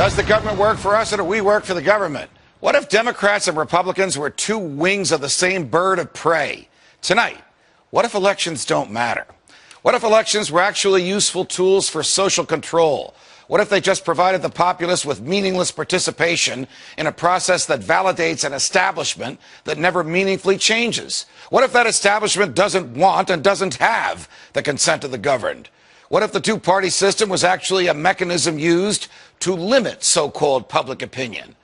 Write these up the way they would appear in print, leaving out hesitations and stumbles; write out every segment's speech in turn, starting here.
Does the government work for us or do we work for the government? What if Democrats and Republicans were two wings of the same bird of prey? Tonight, what if elections don't matter? What if elections were actually useful tools for social control? What if they just provided the populace with meaningless participation in a process that validates an establishment that never meaningfully changes? What if that establishment doesn't want and doesn't have the consent of the governed? What if the two-party system was actually a mechanism used to limit so-called public opinion?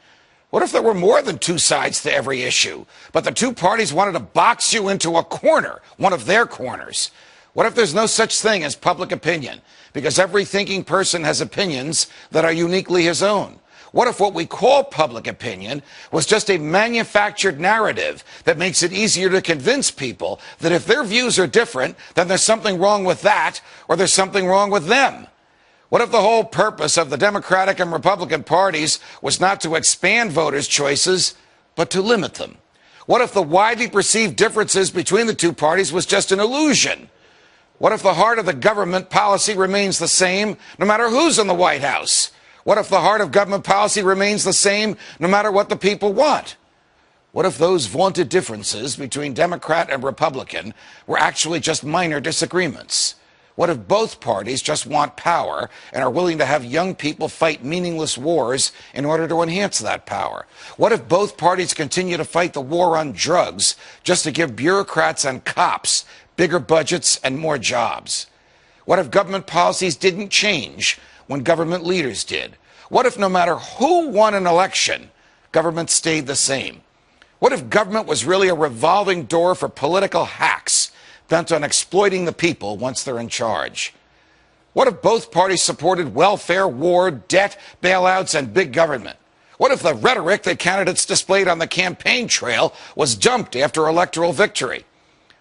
What if there were more than two sides to every issue, but the two parties wanted to box you into a corner, one of their corners? What if there's no such thing as public opinion, because every thinking person has opinions that are uniquely his own? What if what we call public opinion was just a manufactured narrative that makes it easier to convince people that if their views are different, then there's something wrong with that, or there's something wrong with them? What if the whole purpose of the Democratic and Republican parties was not to expand voters' choices, but to limit them? What if the widely perceived differences between the two parties was just an illusion? What if the heart of the government policy remains the same no matter who's in the White House? What if the heart of government policy remains the same no matter what the people want? What if those vaunted differences between Democrat and Republican were actually just minor disagreements? What if both parties just want power and are willing to have young people fight meaningless wars in order to enhance that power? What if both parties continue to fight the war on drugs just to give bureaucrats and cops bigger budgets and more jobs? What if government policies didn't change when government leaders did? What if no matter who won an election, government stayed the same? What if government was really a revolving door for political hacks bent on exploiting the people once they're in charge? What if both parties supported welfare, war, debt, bailouts, and big government? What if the rhetoric that candidates displayed on the campaign trail was dumped after electoral victory?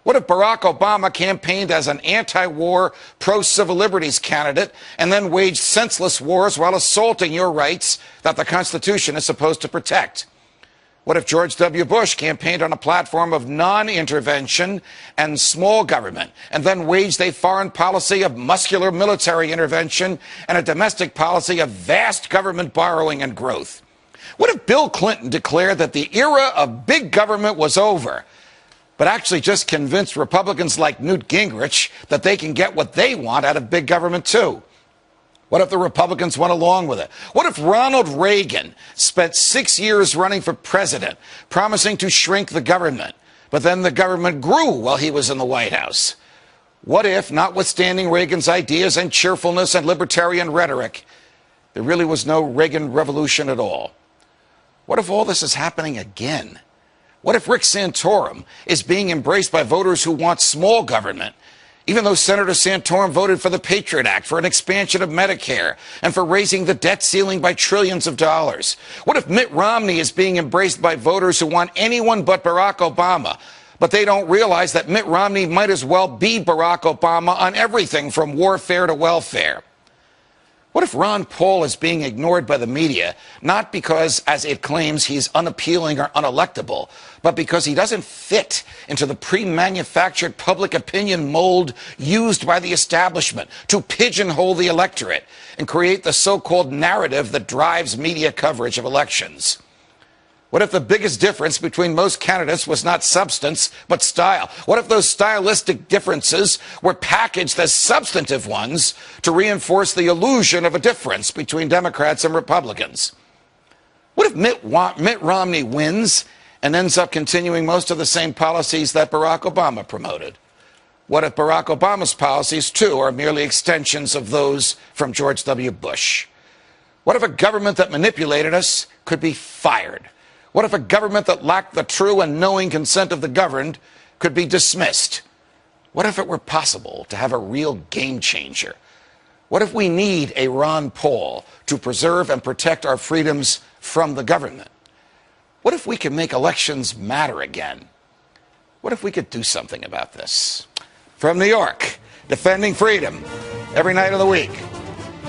What if Barack Obama campaigned as an anti-war, pro-civil liberties candidate and then waged senseless wars while assaulting your rights that the Constitution is supposed to protect? What if George W. Bush campaigned on a platform of non-intervention and small government and then waged a foreign policy of muscular military intervention and a domestic policy of vast government borrowing and growth? What if Bill Clinton declared that the era of big government was over, but actually just convinced Republicans like Newt Gingrich that they can get what they want out of big government too? What if the Republicans went along with it? What if Ronald Reagan spent 6 years running for president, promising to shrink the government, but then the government grew while he was in the White House? What if, notwithstanding Reagan's ideas and cheerfulness and libertarian rhetoric, there really was no Reagan revolution at all? What if all this is happening again? What if Rick Santorum is being embraced by voters who want small government, even though Senator Santorum voted for the Patriot Act, for an expansion of Medicare, and for raising the debt ceiling by trillions of dollars? What if Mitt Romney is being embraced by voters who want anyone but Barack Obama, but they don't realize that Mitt Romney might as well be Barack Obama on everything from warfare to welfare? What if Ron Paul is being ignored by the media, not because, as it claims, he's unappealing or unelectable, but because he doesn't fit into the pre-manufactured public opinion mold used by the establishment to pigeonhole the electorate and create the so-called narrative that drives media coverage of elections? What if the biggest difference between most candidates was not substance, but style? What if those stylistic differences were packaged as substantive ones to reinforce the illusion of a difference between Democrats and Republicans? What if Mitt Romney wins and ends up continuing most of the same policies that Barack Obama promoted? What if Barack Obama's policies, too, are merely extensions of those from George W. Bush? What if a government that manipulated us could be fired? What if a government that lacked the true and knowing consent of the governed could be dismissed? What if it were possible to have a real game changer? What if we need a Ron Paul to preserve and protect our freedoms from the government? What if we could make elections matter again? What if we could do something about this? From New York, defending freedom every night of the week.